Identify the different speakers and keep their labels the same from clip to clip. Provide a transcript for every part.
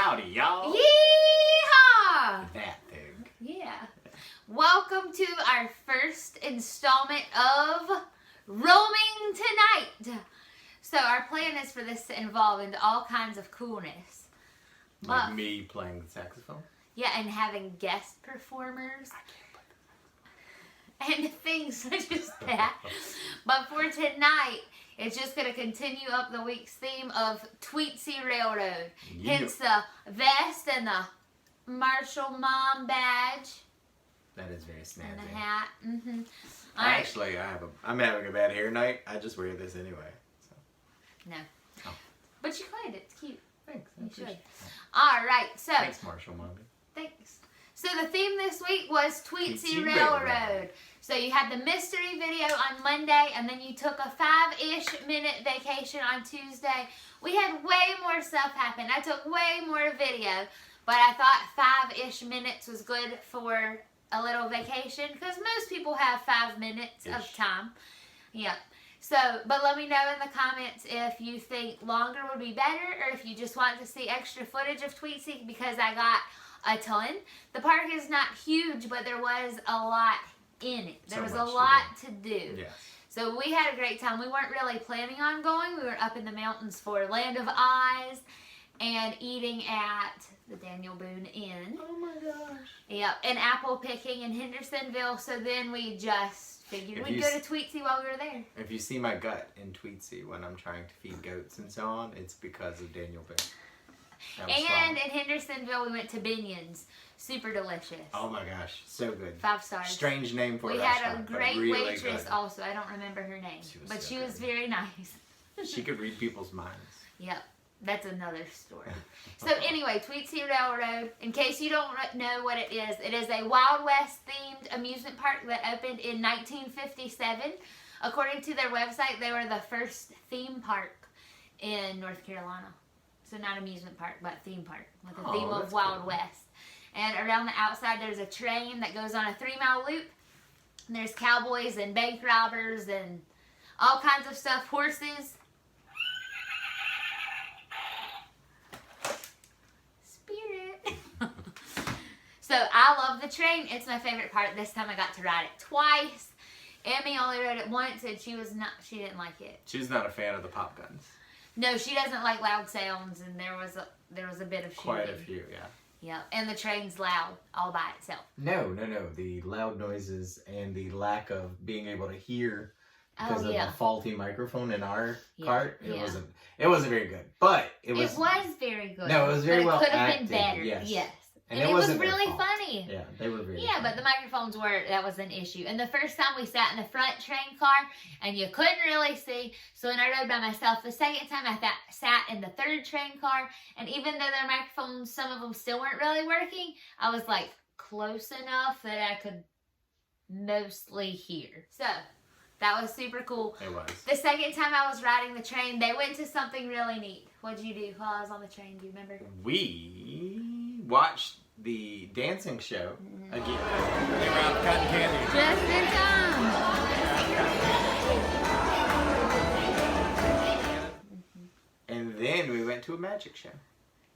Speaker 1: Howdy, y'all.
Speaker 2: Yeehaw!
Speaker 1: That thing.
Speaker 2: Yeah. Welcome to our first installment of Roaming Tonight. So our plan is for this to evolve into all kinds of coolness.
Speaker 1: Like me playing the saxophone?
Speaker 2: Yeah, and having guest performers. And things such as that. But for tonight, it's just going to continue up the week's theme of Tweetsie Railroad.
Speaker 1: Yep.
Speaker 2: Hence the vest and the Marshall Mom badge.
Speaker 1: That is very snazzy.
Speaker 2: And the hat. Mm-hmm.
Speaker 1: Actually, I'm having a bad hair night. I just wear this anyway. So.
Speaker 2: No.
Speaker 1: Oh.
Speaker 2: But you could. It's cute.
Speaker 1: Thanks.
Speaker 2: You should. All right. So.
Speaker 1: Thanks, Marshall Mommy.
Speaker 2: Thanks. So the theme this week was Tweetsie Railroad. So you had the mystery video on Monday, and then you took a 5-ish minute vacation on Tuesday. We had way more stuff happen. I took way more video, but I thought 5-ish minutes was good for a little vacation because most people have 5 minutes of time. Yep. So, but let me know in the comments if you think longer would be better or if you just want to see extra footage of Tweetsie because I got a ton. The park is not huge, but there was a lot in it. There was a lot to do.
Speaker 1: Yes.
Speaker 2: So we had a great time. We weren't really planning on going. We were up in the mountains for Land of Eyes and eating at the Daniel Boone Inn.
Speaker 1: Oh my gosh.
Speaker 2: Yep, and apple picking in Hendersonville. So then we just figured we'd go to Tweetsie while we were there.
Speaker 1: If you see my gut in Tweetsie when I'm trying to feed goats and so on, it's because of Daniel Boone.
Speaker 2: And in Hendersonville, we went to Binion's. Super delicious.
Speaker 1: Oh my gosh, so good.
Speaker 2: 5 stars.
Speaker 1: Strange name for a
Speaker 2: restaurant. We had a great
Speaker 1: really
Speaker 2: waitress
Speaker 1: good.
Speaker 2: also. I don't remember her name. She was very nice.
Speaker 1: She could read people's minds.
Speaker 2: Yep. That's another story. So anyway, Tweetsie Railroad, in case you don't know what it is a Wild West themed amusement park that opened in 1957. According to their website, they were the first theme park in North Carolina. So not amusement park, but theme park with the theme of Wild West. And around the outside, there's a train that goes on a 3-mile loop. And there's cowboys and bank robbers and all kinds of stuff. Horses. Spirit. So I love the train. It's my favorite part. This time I got to ride it twice. Emmy only rode it once and she didn't like it.
Speaker 1: She's not a fan of the pop guns.
Speaker 2: No, she doesn't like loud sounds, and there was a bit of shooting.
Speaker 1: Quite a few, yeah.
Speaker 2: Yeah, and the train's loud all by itself.
Speaker 1: No. The loud noises and the lack of being able to hear because of a faulty microphone in our cart. It wasn't very good, but it was very good. No, it was very well acted. It could have been better. Yes. And it was really funny. Yeah, they were very funny. But the microphones that was an issue. And the first time we sat in the front train car and you couldn't really see. So when I rode by myself, the second time I sat in the third train car. And even though their microphones, some of them still weren't really working, I was like close enough that I could mostly hear. So that was super cool. It was. The second time I was riding the train, they went to something really neat. What'd you do while I was on the train? Do you remember? We watched the dancing show again. They were out cutting candy.
Speaker 2: Just in time.
Speaker 1: And then we went to a magic show.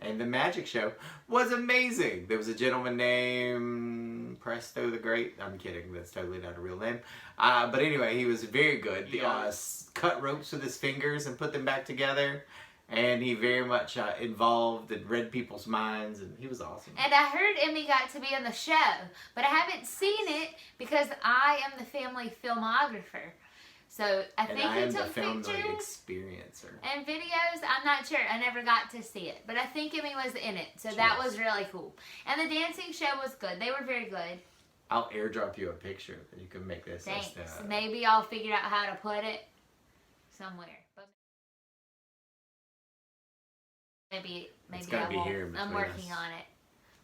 Speaker 1: And the magic show was amazing. There was a gentleman named Presto the Great. I'm kidding. That's totally not a real name. But anyway, he was very good. He cut ropes with his fingers and put them back together. And he very much involved and read people's minds, and he was awesome. And I heard Emmy got to be in the show, but I haven't seen it because I am the family filmographer. So I think he took pictures experiencer
Speaker 2: and videos. I'm not sure. I never got to see it, but I think Emmy was in it, so that was really cool. And the dancing show was good. They were very good.
Speaker 1: I'll airdrop you a picture that you can make this.
Speaker 2: Thanks. Maybe I'll figure out how to put it somewhere. Maybe I won't. Here I'm working on it.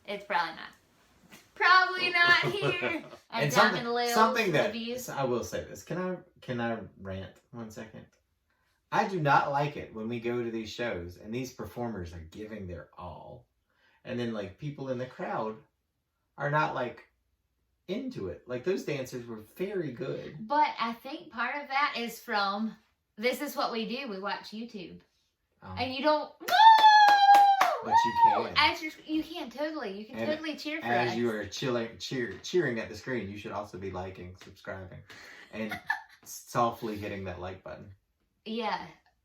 Speaker 2: It's probably not here.
Speaker 1: And something that I will say this. Can I rant 1 second? I do not like it when we go to these shows and these performers are giving their all, and then like people in the crowd are not like into it. Like those dancers were very good.
Speaker 2: But I think part of that is from this is what we do. We watch YouTube, and you don't.
Speaker 1: But you can.
Speaker 2: You can totally. You can totally cheer for us.
Speaker 1: As you are cheering at the screen, you should also be liking, subscribing, and softly hitting that like button.
Speaker 2: Yeah.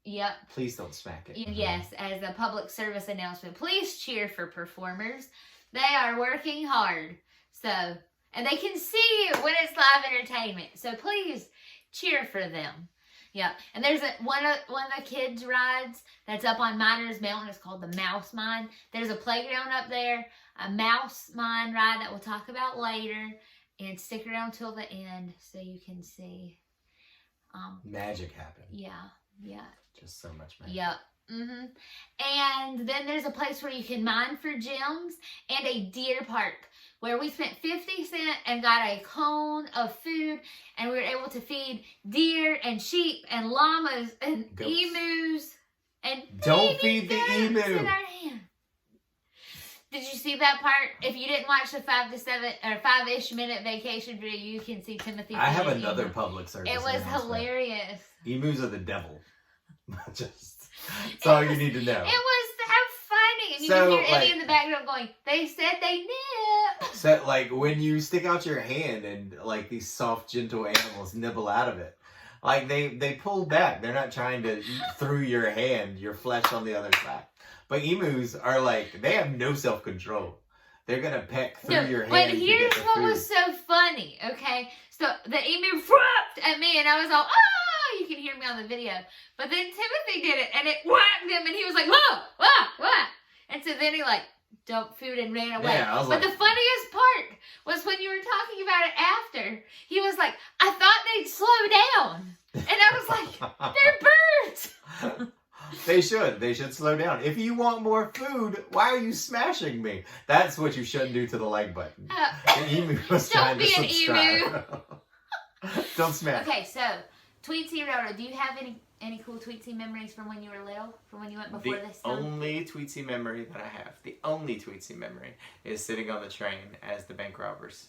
Speaker 2: Yep.
Speaker 1: Please don't smack it.
Speaker 2: Yes, as a public service announcement, please cheer for performers. They are working hard. So, and they can see you when it's live entertainment. So please cheer for them. Yeah, and there's one of the kids' rides that's up on Miners Mountain. It's called the Mouse Mine. There's a playground up there, a Mouse Mine ride that we'll talk about later. And stick around till the end so you can see.
Speaker 1: Magic happen.
Speaker 2: Yeah.
Speaker 1: Just so much magic.
Speaker 2: Yep. And then there's a place where you can mine for gems and a deer park where we spent 50 cents and got a cone of food, and we were able to feed deer and sheep and llamas and emus and
Speaker 1: don't feed the emu
Speaker 2: in our hand. Did you see that part? If you didn't watch the 5 to 7 or 5-ish minute vacation video, you can see Timothy.
Speaker 1: I have another public service.
Speaker 2: It was hilarious.
Speaker 1: Emus are the devil. That's all you need to know.
Speaker 2: It was so funny. And you can hear Eddie in the background going, they said they nip.
Speaker 1: So, like, when you stick out your hand and, like, these soft, gentle animals nibble out of it, like, they pull back. They're not trying to eat through your hand, your flesh on the other side. But emus are, like, they have no self-control. They're going to peck through your hand.
Speaker 2: But here's what was so funny, okay? So, the emu whooped at me, and I was all, oh, you can hear me on the video. But then Timothy did it, and it whacked him, and he was like, whoa, whoa, whoa. And so then he, like, dumped food and ran away.
Speaker 1: Yeah,
Speaker 2: but the funniest part was when you were talking about it after, he was like, I thought they'd slow down. And I was like, they're birds.
Speaker 1: They should slow down. If you want more food, why are you smashing me? That's what you shouldn't do to the like button. The emu was trying to subscribe. Don't smash.
Speaker 2: Okay, so Tweetsie Railroad. Do you have any cool Tweetsie memories from when you were little? From when you went before this time?
Speaker 1: The only Tweetsie memory that I have, is sitting on the train as the bank robbers.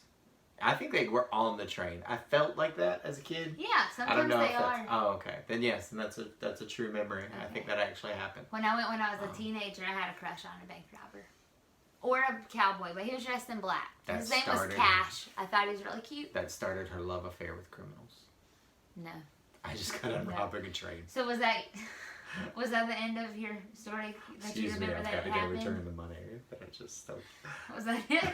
Speaker 1: I think they were on the train. I felt like that as a kid.
Speaker 2: Yeah, sometimes they are.
Speaker 1: Oh, okay. Then yes, and that's a true memory. Okay. I think that actually happened.
Speaker 2: When I was a teenager, I had a crush on a bank robber. Or a cowboy, but he was dressed in black. His name was Cash. I thought he was really cute.
Speaker 1: That started her love affair with criminals.
Speaker 2: No.
Speaker 1: I just got on robbing a train.
Speaker 2: So was that the end of your story that you remember that happened?
Speaker 1: I've got to go return the money that I just stole.
Speaker 2: Was that it?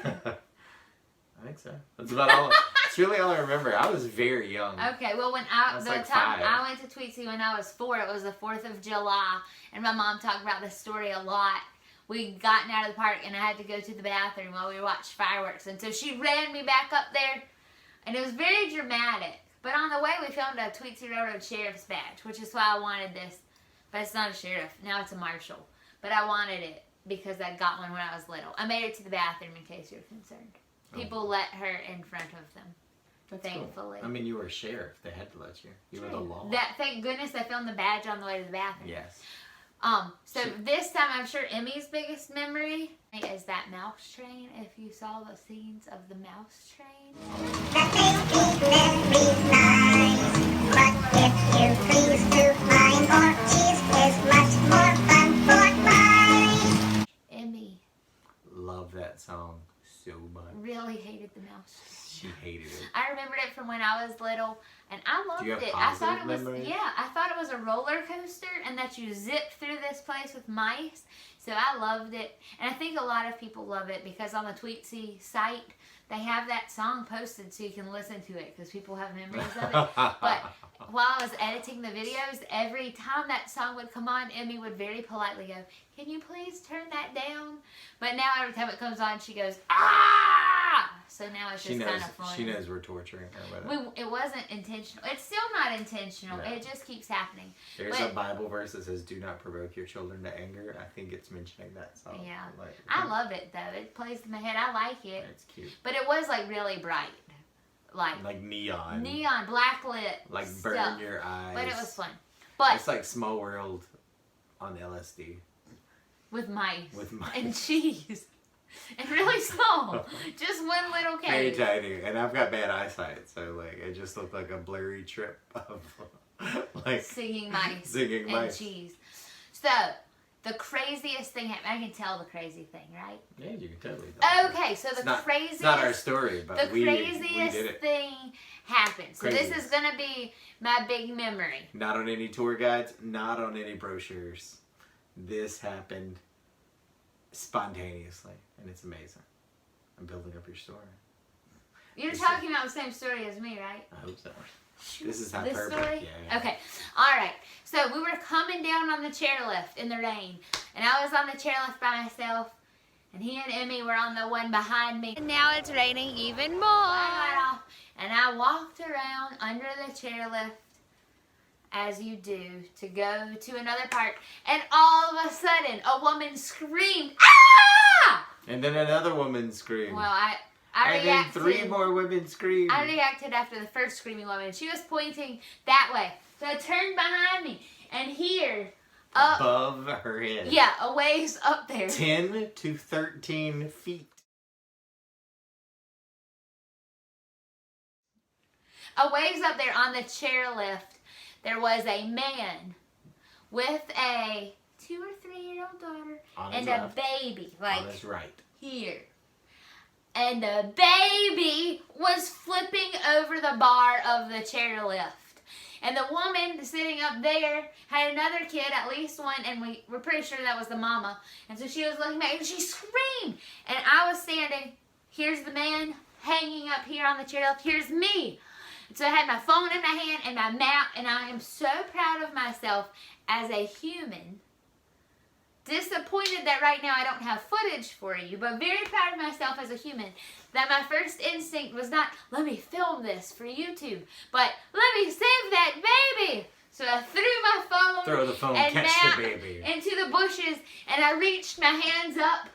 Speaker 1: I think so. That's about all. It's really all I remember. I was very young.
Speaker 2: Okay, well, when I went to Tweetsie when I was 4, it was the 4th of July, and my mom talked about this story a lot. We'd gotten out of the park, and I had to go to the bathroom while we watched fireworks, and so she ran me back up there, and it was very dramatic. But on the way, we found a Tweetsie Railroad sheriff's badge, which is why I wanted this. But it's not a sheriff. Now it's a marshal. But I wanted it because I got one when I was little. I made it to the bathroom in case you're concerned. People let her in front of them.
Speaker 1: That's
Speaker 2: thankfully.
Speaker 1: Cool. I mean, you were a sheriff. They had to let you. You were the law.
Speaker 2: Thank goodness I found the badge on the way to the bathroom.
Speaker 1: Yes.
Speaker 2: So this time, I'm sure Emmy's biggest memory is that mouse train. If you saw the scenes of the mouse train.
Speaker 3: But if you please to mine or cheese is much more fun for mine.
Speaker 2: Emmy.
Speaker 1: Love that song so much.
Speaker 2: Really hated the mouse train.
Speaker 1: She hated it.
Speaker 2: I remembered it from when I was little, and I loved
Speaker 1: Do you have
Speaker 2: it. I thought it was I thought it was a roller coaster, and that you zip through this place with mice. So I loved it, and I think a lot of people love it because on the Tweetsie site they have that song posted so you can listen to it because people have memories of it. But while I was editing the videos, every time that song would come on, Emmy would very politely go, "Can you please turn that down?" But now every time it comes on, she goes, "Ah!" So now it's just kind of fun.
Speaker 1: She knows we're torturing her with it.
Speaker 2: It wasn't intentional. It's still not intentional. No. It just keeps happening.
Speaker 1: There's a Bible verse that says, "Do not provoke your children to anger." I think it's mentioning that song.
Speaker 2: Yeah. I love it, though. It plays in my head. I like it.
Speaker 1: It's cute.
Speaker 2: But it was, like, really bright.
Speaker 1: Like neon.
Speaker 2: Neon, blacklit
Speaker 1: Like
Speaker 2: stuff.
Speaker 1: burn your eyes.
Speaker 2: But it was fun. But
Speaker 1: it's like Small World on LSD.
Speaker 2: With mice.
Speaker 1: With mice.
Speaker 2: And cheese. And really small. Just one little cage.
Speaker 1: Very tiny. And I've got bad eyesight, so like it just looked like a blurry trip of like
Speaker 2: singing mice.
Speaker 1: Singing mice.
Speaker 2: And cheese. So the craziest thing happened. I can tell the crazy thing, right?
Speaker 1: Yeah, you can totally tell.
Speaker 2: Okay, so craziest...
Speaker 1: It's not our story, but we did it.
Speaker 2: Thing happened. So this is going to be my big memory.
Speaker 1: Not on any tour guides, not on any brochures. This happened spontaneously, and it's amazing. I'm building up your story.
Speaker 2: You're talking about the same story as me, right?
Speaker 1: I hope so. This is how perfect.
Speaker 2: Story?
Speaker 1: Yeah.
Speaker 2: Okay. All right. So we were coming down on the chairlift in the rain, and I was on the chairlift by myself, and he and Emmy were on the one behind me. And now it's raining even more. I got off, and I walked around under the chairlift, as you do, to go to another part, and all of a sudden, a woman screamed, "Ah!"
Speaker 1: And then another woman screamed.
Speaker 2: Well, I
Speaker 1: and
Speaker 2: reacted.
Speaker 1: Then 3 more women screamed.
Speaker 2: I reacted after the first screaming woman. She was pointing that way. So I turned behind me, and here, up,
Speaker 1: above her head.
Speaker 2: Yeah, a ways up there.
Speaker 1: 10 to 13 feet.
Speaker 2: A ways up there on the chairlift, there was a man with a 2 or 3-year-old daughter and a baby, like
Speaker 1: on his right.
Speaker 2: Here. And the baby was flipping over the bar of the chairlift. And the woman sitting up there had another kid, at least one, and we were pretty sure that was the mama. And so she was looking back, and she screamed. And I was standing, here's the man hanging up here on the chairlift, here's me. And so I had my phone in my hand and my map, and I am so proud of myself as a human. Disappointed that right now I don't have footage for you, but very proud of myself as a human that my first instinct was not, let me film this for YouTube, but let me save that baby. So I threw my phone,
Speaker 1: throw the phone,
Speaker 2: and
Speaker 1: catch the baby
Speaker 2: into the bushes, and I reached my hands up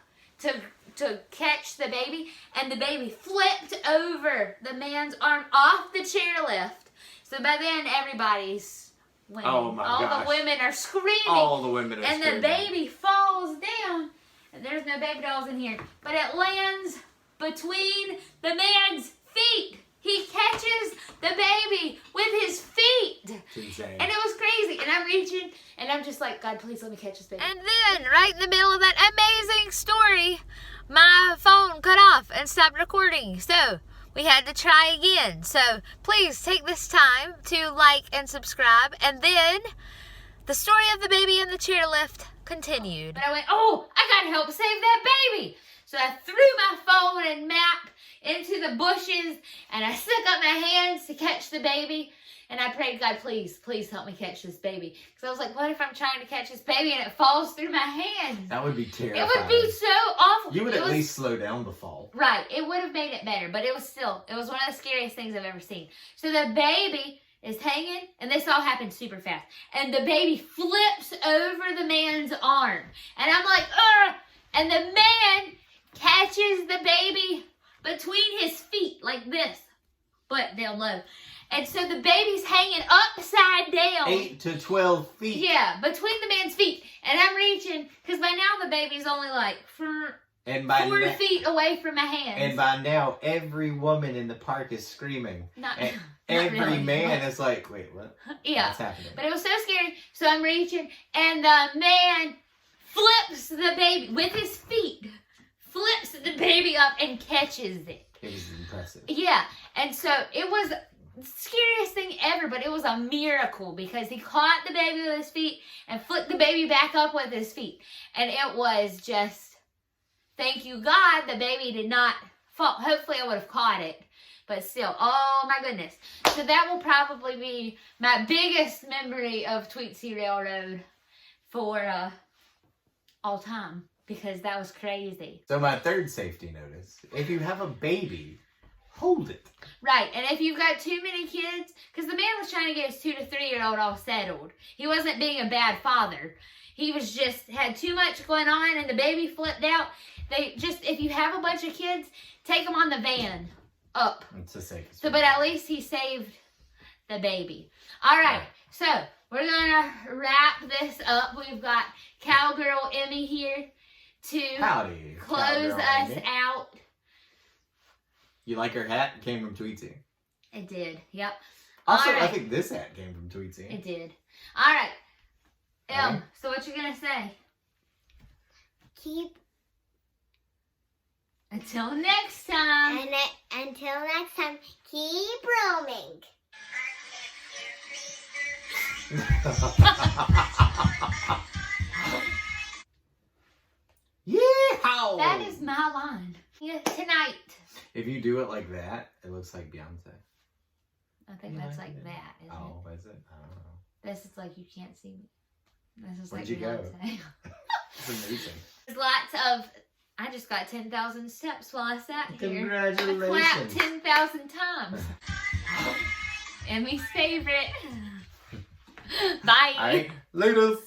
Speaker 2: to catch the baby, and the baby flipped over the man's arm off the chairlift. So by then everybody's winning.
Speaker 1: Oh my gosh.
Speaker 2: All the women are screaming.
Speaker 1: All the women are screaming.
Speaker 2: And the baby falls down. And there's no baby dolls in here. But it lands between the man's feet. He catches the baby with his feet.
Speaker 1: It's insane.
Speaker 2: And it was crazy. And I'm reaching, and I'm just like, God, please let me catch this baby. And then, right in the middle of that amazing story, my phone cut off and stopped recording. So we had to try again. So please take this time to like and subscribe. And then the story of the baby in the chairlift continued. But I went, oh, I gotta help save that baby. So I threw my phone and map into the bushes, and I stuck up my hands to catch the baby. And I prayed, God, please, please help me catch this baby. Because I was like, what if I'm trying to catch this baby and it falls through my hands?
Speaker 1: That would be terrifying.
Speaker 2: It would be so awful.
Speaker 1: You would at least slow down the fall.
Speaker 2: Right. It would have made it better. But it was one of the scariest things I've ever seen. So the baby is hanging, and this all happened super fast. And the baby flips over the man's arm. And I'm like, ugh! And the man catches the baby between his feet like this. But down low. And so the baby's hanging upside down.
Speaker 1: 8 to 12 feet.
Speaker 2: Yeah, between the man's feet. And I'm reaching, because by now the baby's only like 4 feet away from my hands.
Speaker 1: And by now, every woman in the park is screaming. Every really. Man is like, wait, what?
Speaker 2: Yeah.
Speaker 1: What's happening?
Speaker 2: But it was so scary. So I'm reaching, and the man flips the baby with his feet. Flips the baby up and catches it.
Speaker 1: It was impressive.
Speaker 2: Yeah. And so it was the scariest thing ever, but it was a miracle because he caught the baby with his feet and flipped the baby back up with his feet. And it was just, thank you God, the baby did not fall. Hopefully I would have caught it, but still, oh my goodness. So that will probably be my biggest memory of Tweetsie Railroad for all time, because that was crazy.
Speaker 1: So my third safety notice, if you have a baby, hold it.
Speaker 2: Right, and if you've got too many kids, because the man was trying to get his 2 to 3-year-old all settled. He wasn't being a bad father. He was just, had too much going on, and the baby flipped out. If you have a bunch of kids, take them on the van up.
Speaker 1: It's the safest.
Speaker 2: So, but at least he saved the baby. All right, so we're going to wrap this up. We've got Cowgirl Emmy here to close us out.
Speaker 1: You like her hat? It came from Tweetsie.
Speaker 2: It did, yep.
Speaker 1: Also, I think this hat came from Tweetsie.
Speaker 2: It did. All right. So what you going to say?
Speaker 3: keep.
Speaker 2: Until next time.
Speaker 3: And until next time, keep roaming.
Speaker 1: Yeehaw!
Speaker 2: That is my line. Yeah, tonight.
Speaker 1: If you do it like that, it looks like Beyonce.
Speaker 2: I think that's like that, isn't it?
Speaker 1: Oh, is it? I don't know.
Speaker 2: This is like you can't see me. This is
Speaker 1: Where'd
Speaker 2: like
Speaker 1: you go?
Speaker 2: Beyonce.
Speaker 1: It's amazing.
Speaker 2: There's lots of. I just got 10,000 steps while I sat here.
Speaker 1: Congratulations.
Speaker 2: I clapped 10,000 times. Emmy's favorite. Bye.
Speaker 1: All right, laters.